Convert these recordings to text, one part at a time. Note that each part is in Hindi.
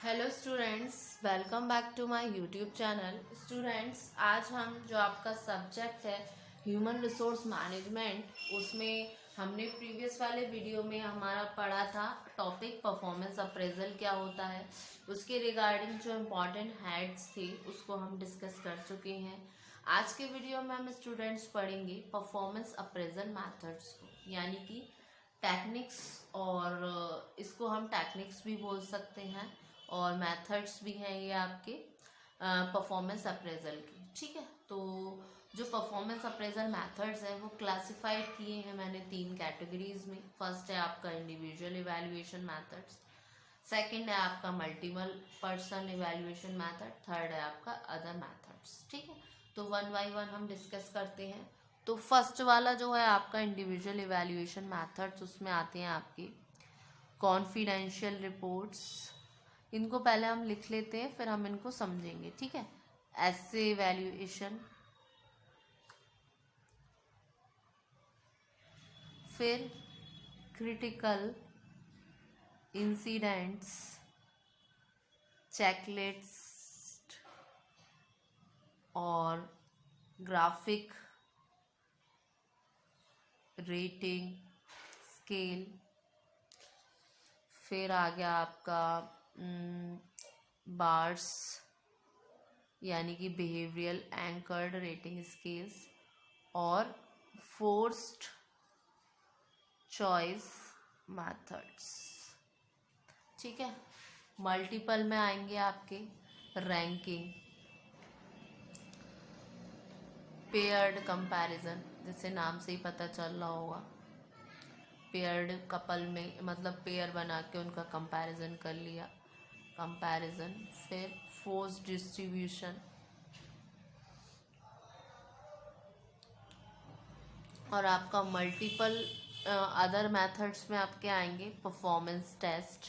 Hello students, welcome back to my YouTube channel. Students, आज हम जो आपका सब्जेक्ट है ह्यूमन रिसोर्स मैनेजमेंट, उसमें हमने प्रीवियस वाले वीडियो में हमारा पढ़ा था टॉपिक परफॉर्मेंस अप्रेजल क्या होता है। उसके रिगार्डिंग जो इम्पॉर्टेंट हेड्स थे उसको हम डिस्कस कर चुके हैं। आज के वीडियो में हम स्टूडेंट्स पढ़ेंगे परफॉर्मेंस अप्रेजल मैथड्स को, यानी कि टेक्निक्स, और इसको हम टेक्निक्स भी बोल सकते हैं और मेथड्स भी हैं ये आपके परफॉर्मेंस अप्रेजल के। ठीक है, तो जो परफॉर्मेंस अप्रेजल मेथड्स हैं वो क्लासिफाइड किए हैं मैंने 3 कैटेगरीज में। फर्स्ट है आपका इंडिविजुअल इवैल्यूएशन मेथड्स, सेकंड है आपका multiple person evaluation method, third है आपका अदर मेथड्स। ठीक है, तो वन बाय वन हम डिस्कस करते हैं। तो फर्स्ट वाला जो है आपका इंडिविजुअल इवैल्यूएशन मेथड्स, उसमें आते हैं आपके कॉन्फिडेंशियल रिपोर्ट्स। इनको पहले हम लिख लेते हैं, फिर हम इनको समझेंगे। ठीक है, एसे इवैल्यूएशन, फिर क्रिटिकल इंसिडेंट्स चेकलिस्ट और ग्राफिक रेटिंग स्केल, फिर आ गया आपका बार्स यानी कि बिहेवियरल एंकर्ड रेटिंग स्केल्स, और फोर्स्ड चॉइस मेथड्स। ठीक है, मल्टीपल में आएंगे आपके रैंकिंग, पेयर्ड कंपैरिजन, जैसे नाम से ही पता चल रहा होगा, पेयर्ड कपल में मतलब पेयर बना के उनका कंपैरिजन कर लिया, कंपैरिजन। फिर फोर्स डिस्ट्रीब्यूशन, और आपका मल्टीपल अदर मेथड्स में आपके आएंगे performance test,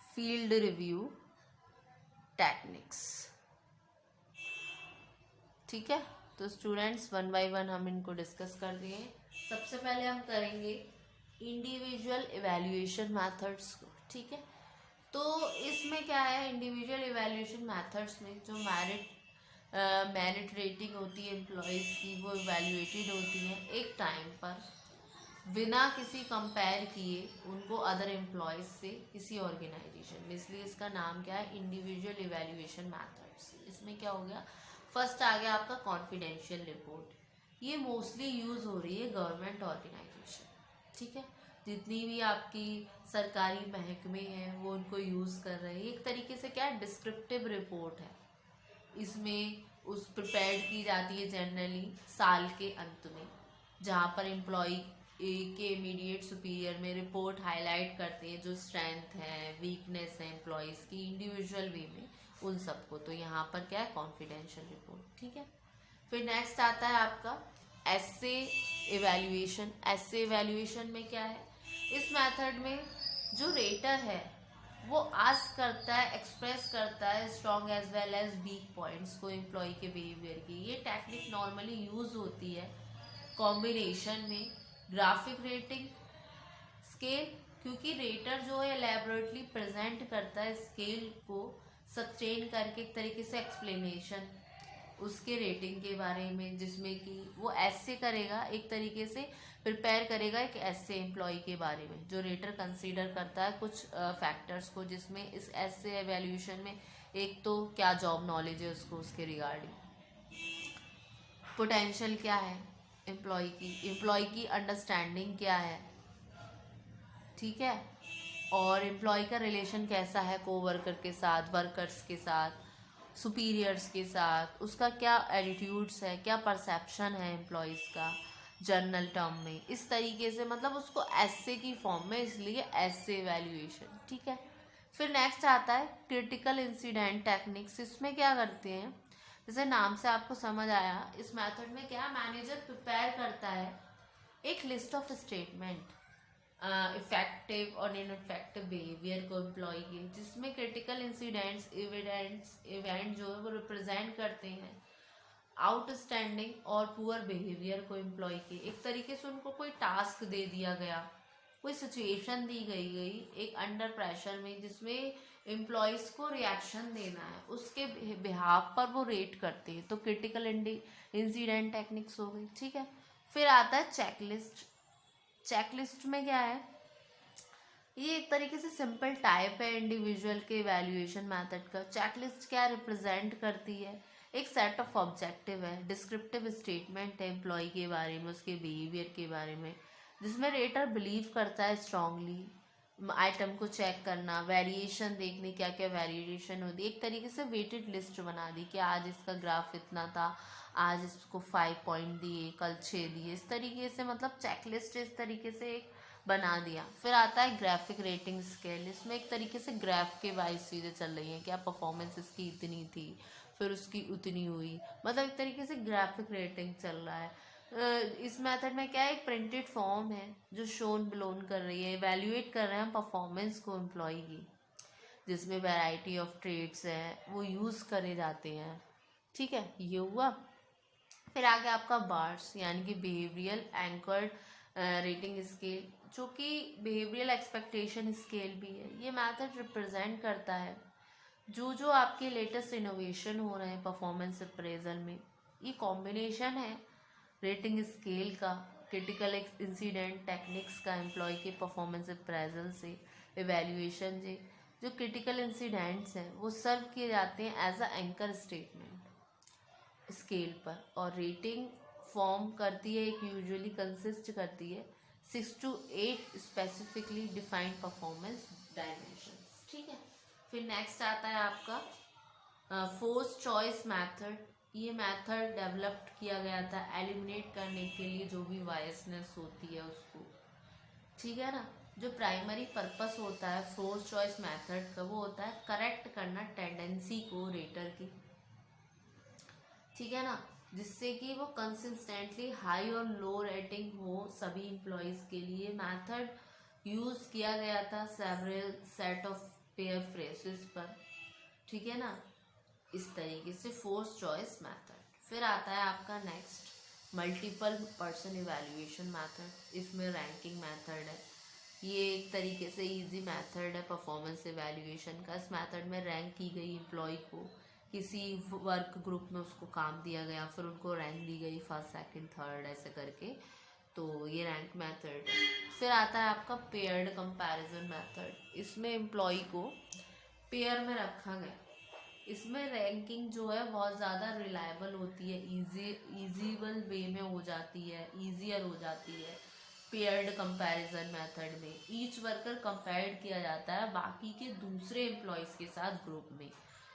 field review techniques. ठीक है, तो स्टूडेंट्स वन बाय वन हम इनको डिस्कस कर रहे हैं। सबसे पहले हम करेंगे इंडिविजुअल इवैल्यूएशन मेथड्स को। ठीक है, तो इसमें क्या है, इंडिविजुअल इवैल्यूएशन मेथड्स में जो मेरिट रेटिंग होती है एम्प्लॉयज़ की, वो इवैल्यूएटेड होती है एक टाइम पर बिना किसी कंपेयर किए उनको अदर एम्प्लॉयज़ से किसी ऑर्गेनाइजेशन में। इसलिए इसका नाम क्या है, इंडिविजुअल इवैल्यूएशन मेथड्स। इसमें क्या हो गया, फर्स्ट आ गया आपका कॉन्फिडेंशियल रिपोर्ट। ये मोस्टली यूज़ हो रही है गवर्नमेंट ऑर्गेनाइजेशन। ठीक है, जितनी भी आपकी सरकारी महकमे हैं वो उनको यूज़ कर रहे हैं। एक तरीके से क्या है, डिस्क्रिप्टिव रिपोर्ट है। इसमें उस प्रिपेयर की जाती है जनरली साल के अंत में, जहाँ पर एम्प्लॉय के इमीडिएट सुपीरियर में रिपोर्ट हाईलाइट करते हैं जो स्ट्रेंथ है, वीकनेस है एम्प्लॉयज़ की इंडिविजुअल वे में, उन सबको। तो यहाँ पर क्या है, कॉन्फिडेंशियल रिपोर्ट। ठीक है, फिर नेक्स्ट आता है आपका एसे इवैल्यूएशन। एसे इवैल्यूएशन में क्या है, इस मेथड में जो रेटर है वो आस्क करता है, एक्सप्रेस करता है strong as well as weak points को एम्प्लॉय के बिहेवियर की। ये टेक्निक नॉर्मली यूज होती है कॉम्बिनेशन में ग्राफिक रेटिंग स्केल, क्योंकि रेटर जो है एलैबोरेटली प्रेजेंट करता है स्केल को सस्टेन करके, एक तरीके से एक्सप्लेनेशन उसके रेटिंग के बारे में, जिसमें कि वो ऐसे करेगा, एक तरीके से प्रिपेयर करेगा एक ऐसे एम्प्लॉय के बारे में जो रेटर कंसीडर करता है कुछ फैक्टर्स को, जिसमें इस ऐसे एवेल्यूशन में एक तो क्या जॉब नॉलेज है उसको, उसके रिगार्डिंग पोटेंशियल क्या है एम्प्लॉय की अंडरस्टैंडिंग क्या है। ठीक है, और एम्प्लॉय का रिलेशन कैसा है कोवर्कर के साथ, वर्कर्स के साथ, सुपीरियर्स के साथ, उसका क्या एटीट्यूड्स है, क्या परसेप्शन है एम्प्लॉयज़ का जर्नल टर्म में। इस तरीके से मतलब उसको ऐसे की फॉर्म में, इसलिए ऐसे इवैल्यूएशन। ठीक है, फिर नेक्स्ट आता है क्रिटिकल इंसिडेंट टेक्निक्स। इसमें क्या करते हैं, जैसे नाम से आपको समझ आया, इस मेथड में क्या मैनेजर प्रिपेयर करता है एक लिस्ट ऑफ स्टेटमेंट इफेक्टिव और इनइफेक्टिव बिहेवियर को एम्प्लॉय के, जिसमें क्रिटिकल इंसिडेंट्स इवेंट जो है वो रिप्रेजेंट करते हैं आउटस्टैंडिंग और पुअर बिहेवियर को एम्प्लॉय के। एक तरीके से उनको कोई टास्क दे दिया गया कोई सिचुएशन दी गई एक अंडर प्रेशर में जिसमें एम्प्लॉयज को रिएक्शन देना है, उसके बिहाफ पर वो रेट करते हैं, तो क्रिटिकल इंसिडेंट टेक्निक्स हो गई। ठीक है, फिर आता है चेकलिस्ट। चेकलिस्ट में क्या है, ये एक तरीके से सिंपल टाइप है इंडिविजुअल के इवैल्यूएशन मेथड का। चेकलिस्ट क्या रिप्रेजेंट करती है, एक सेट ऑफ ऑब्जेक्टिव है, डिस्क्रिप्टिव स्टेटमेंट है एम्प्लॉय के बारे में, उसके बिहेवियर के बारे में, जिसमें रेटर बिलीव करता है स्ट्रांगली आइटम को चेक करना, वेरिएशन देखने क्या क्या वेरिएशन होती है, एक तरीके से वेटेड लिस्ट बना दी कि आज इसका ग्राफ इतना था, आज इसको 5 पॉइंट दिए, कल 6 दिए, इस तरीके से मतलब चेकलिस्ट इस तरीके से एक बना दिया। फिर आता है ग्राफिक रेटिंग स्केल, इसमें एक तरीके से ग्राफ के वाइज चीज़ें चल रही हैं, क्या परफॉर्मेंस इसकी इतनी थी फिर उसकी उतनी हुई, मतलब एक तरीके से ग्राफिक रेटिंग चल रहा है। इस मेथड में क्या है, एक प्रिंटेड फॉर्म है जो शोन बिलोन कर रही है, इवेल्युएट कर रहे हैं हम परफॉर्मेंस को एम्प्लॉय की, जिसमें वैरायटी ऑफ ट्रेड्स हैं वो यूज़ करे जाते हैं। ठीक है, ये हुआ। फिर आगे आपका बार्स यानी कि बिहेवियरल एंकर्ड रेटिंग स्केल, जो कि बिहेवियरल एक्सपेक्टेशन स्केल भी है। ये मेथड रिप्रेजेंट करता है जो आपके लेटेस्ट इनोवेशन हो रहे हैं परफॉर्मेंस अप्रेजल में। ये कॉम्बिनेशन है रेटिंग स्केल का, क्रिटिकल इंसिडेंट टेक्निक्स का, एम्प्लॉय के परफॉर्मेंस अप्रेजल से, इवेल्युएशन से। जो क्रिटिकल इंसिडेंट्स हैं वो सर्व किए जाते हैं as a anchor statement scale पर, और रेटिंग फॉर्म करती है, एक यूजुअली कंसिस्ट करती है 6 to 8 specifically defined performance dimensions. ठीक है, फिर नेक्स्ट आता है आपका फोर्स चॉइस मेथड। ये मेथड डेवलप्ड किया गया था एलिमिनेट करने के लिए जो भी बायसनेस होती है उसको। ठीक है ना, जो प्राइमरी पर्पस होता है फोर्स चॉइस मेथड का वो होता है करेक्ट करना टेंडेंसी को रेटर की। ठीक है ना, जिससे कि वो कंसिस्टेंटली हाई और लो रेटिंग हो सभी एम्प्लॉयज़ के लिए। मेथड यूज़ किया गया था several set of pair phrases पर। ठीक है ना, इस तरीके से फोर्स चॉइस मेथड। फिर आता है आपका next multiple person evaluation method. इसमें रैंकिंग मेथड है, ये एक तरीके से इजी मेथड है परफॉर्मेंस इवैल्यूएशन का। इस मेथड में रैंक की गई एम्प्लॉय को, किसी वर्क ग्रुप में उसको काम दिया गया, फिर उनको रैंक दी गई फर्स्ट सेकंड थर्ड ऐसे करके, तो ये रैंक मेथड है। फिर आता है आपका पेयर्ड कंपैरिजन मेथड। इसमें एम्प्लॉय को पेयर में रखा गया, इसमें रैंकिंग जो है बहुत ज़्यादा रिलायबल होती है, ईजीबल वे में हो जाती है, ईजियर हो जाती है। पेयर्ड कंपैरिजन मेथड में ईच वर्कर कंपेयर्ड किया जाता है बाकी के दूसरे एम्प्लॉयज़ के साथ ग्रुप में,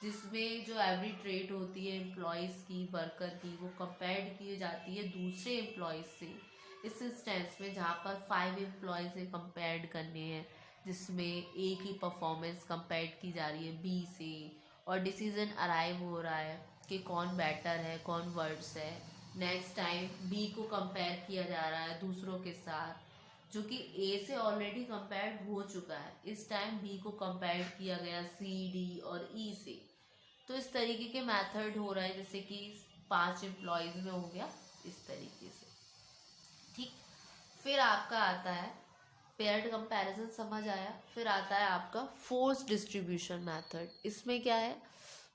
जिसमें जो एवरी ट्रेट होती है एम्प्लॉयज़ की, वर्कर की, वो कंपेयर्ड की जाती है दूसरे एम्प्लॉयज़ से। इस इंस्टेंस में जहाँ पर 5 एम्प्लॉयज़ से कंपेयर्ड करने हैं, जिसमें ए की परफॉर्मेंस कंपेयर की जा रही है बी से, और डिसीजन अराइव हो रहा है कि कौन बेटर है, कौन वर्ड्स है। नेक्स्ट टाइम बी को कंपेयर किया जा रहा है दूसरों के साथ, जो कि ए से ऑलरेडी कंपेयर्ड हो चुका है, इस टाइम बी को कंपेयर किया गया सी, डी और ई से। तो इस तरीके के मेथड हो रहा है, जैसे कि 5 एम्प्लॉयज़ में हो गया इस तरीके से। ठीक, फिर आपका आता है पेयर्ड कंपैरिजन, समझ आया। फिर आता है आपका फोर्स डिस्ट्रीब्यूशन मेथड। इसमें क्या है,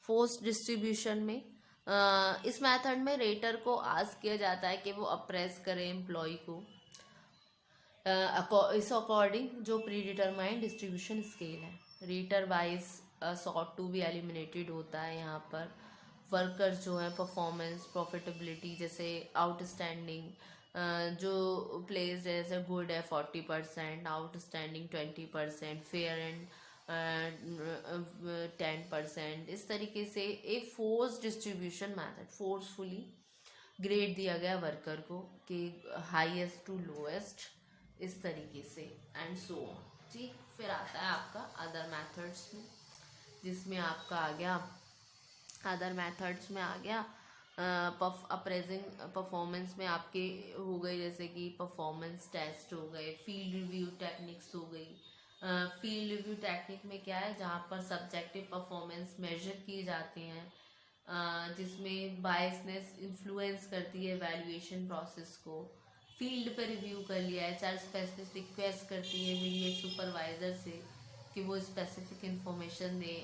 फोर्स डिस्ट्रीब्यूशन में इस मेथड में रेटर को आस्क किया जाता है कि वो अप्रेस करे एम्प्लॉय को इस अकॉर्डिंग जो प्री डिटरमाइंड डिस्ट्रीब्यूशन स्केल है। रेटर वाइज सॉर्ट टू भी एलिमिनेटेड होता है यहाँ पर। वर्कर जो है परफॉर्मेंस प्रॉफिटेबिलिटी, जैसे आउटस्टैंडिंग जो प्लेस जैसे गुड है 40%, आउटस्टैंडिंग 20%, फेयर एंड 10%, इस तरीके से एक force distribution method forcefully grade दिया गया वर्कर को कि हाईएस्ट टू लोएस्ट, इस तरीके से एंड सो ऑन। ठीक, फिर आता है आपका अदर मेथड्स में, जिसमें आपका आ गया अदर मेथड्स में आ गया अप्रेजिंग परफॉर्मेंस में आपके हो गए, जैसे कि परफॉर्मेंस टेस्ट हो गए, फील्ड रिव्यू टेक्निक्स हो गई। फील्ड रिव्यू टेक्निक में क्या है, जहाँ पर सब्जेक्टिव परफॉर्मेंस मेजर किए जाते हैं, जिसमें बायसनेस इन्फ्लुएंस करती है वैल्यूएशन प्रोसेस को। फील्ड पे रिव्यू कर लिया है, चाहे स्पेसिफिक रिक्वेस्ट करती है मेरी सुपरवाइज़र से कि वो स्पेसिफिक इंफॉर्मेशन दे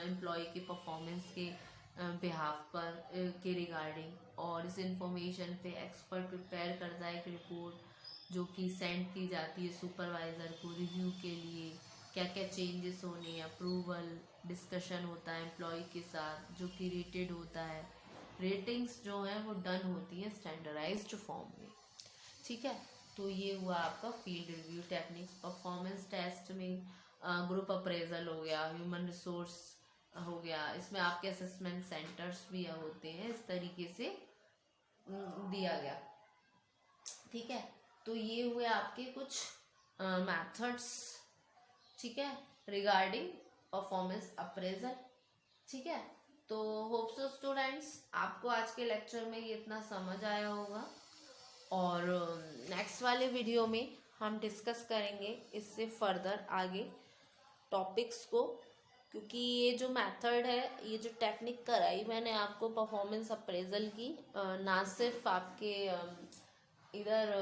एम्प्लॉय की परफॉर्मेंस के बिहाफ पर के रिगार्डिंग, और इस इंफॉर्मेशन पे एक्सपर्ट प्रिपेयर करता है एक रिपोर्ट जो कि सेंड की जाती है सुपरवाइज़र को रिव्यू के लिए, क्या क्या चेंजेस होने हैं, अप्रूवल, डिस्कशन होता है एम्प्लॉय के साथ जो कि रेटेड होता है, रेटिंग्स जो हैं वो डन होती हैं स्टैंडर्डाइज्ड फॉर्म में, ठीक है। तो ये हुआ आपका field review techniques. Performance test में ग्रुप अप्रेजल हो गया, ह्यूमन रिसोर्स हो गया, इसमें आपके असेसमेंट सेंटर्स भी होते हैं, इस तरीके से दिया गया, ठीक है। तो ये हुए आपके कुछ मेथड्स, ठीक है, रिगार्डिंग परफॉर्मेंस अप्रेजल, ठीक है। तो होप सो स्टूडेंट्स आपको आज के लेक्चर में ये इतना समझ आया होगा, और नेक्स्ट वाले वीडियो में हम डिस्कस करेंगे इससे फर्दर आगे टॉपिक्स को, क्योंकि ये जो मेथड है, ये जो टेक्निक कराई मैंने आपको परफॉर्मेंस अप्रेजल की, ना सिर्फ आपके इधर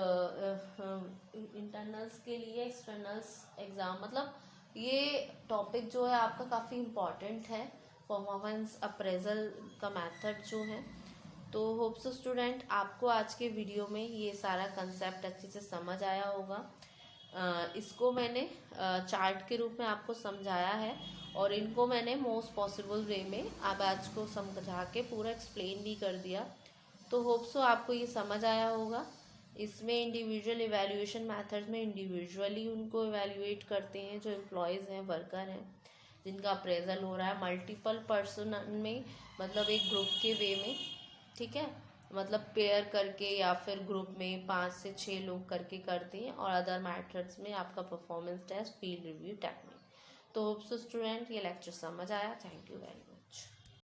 इंटरनल्स के लिए, एक्सटर्नल्स एग्ज़ाम, मतलब ये टॉपिक जो है आपका काफ़ी इम्पॉर्टेंट है, परफॉर्मेंस अप्रेजल का मेथड जो है। तो होप सो स्टूडेंट आपको आज के वीडियो में ये सारा कंसेप्ट अच्छे से समझ आया होगा। इसको मैंने चार्ट के रूप में आपको समझाया है, और इनको मैंने मोस्ट पॉसिबल वे में आप आज को समझा के पूरा एक्सप्लेन भी कर दिया। तो होप सो आपको ये समझ आया होगा। इसमें इंडिविजुअल इवैल्यूएशन मेथड्स में इंडिविजुअली उनको इवैल्यूएट करते हैं जो एम्प्लॉयज़ हैं, वर्कर हैं, जिनका अप्रेजल हो रहा है। मल्टीपल पर्सन में मतलब एक ग्रुप के वे में, ठीक है, मतलब पेयर करके या फिर ग्रुप में 5 से 6 लोग करके करते हैं, और अदर मैथड्स में आपका performance test, field review technique. तो होप सो स्टूडेंट ये लेक्चर समझ आया। Thank you very much.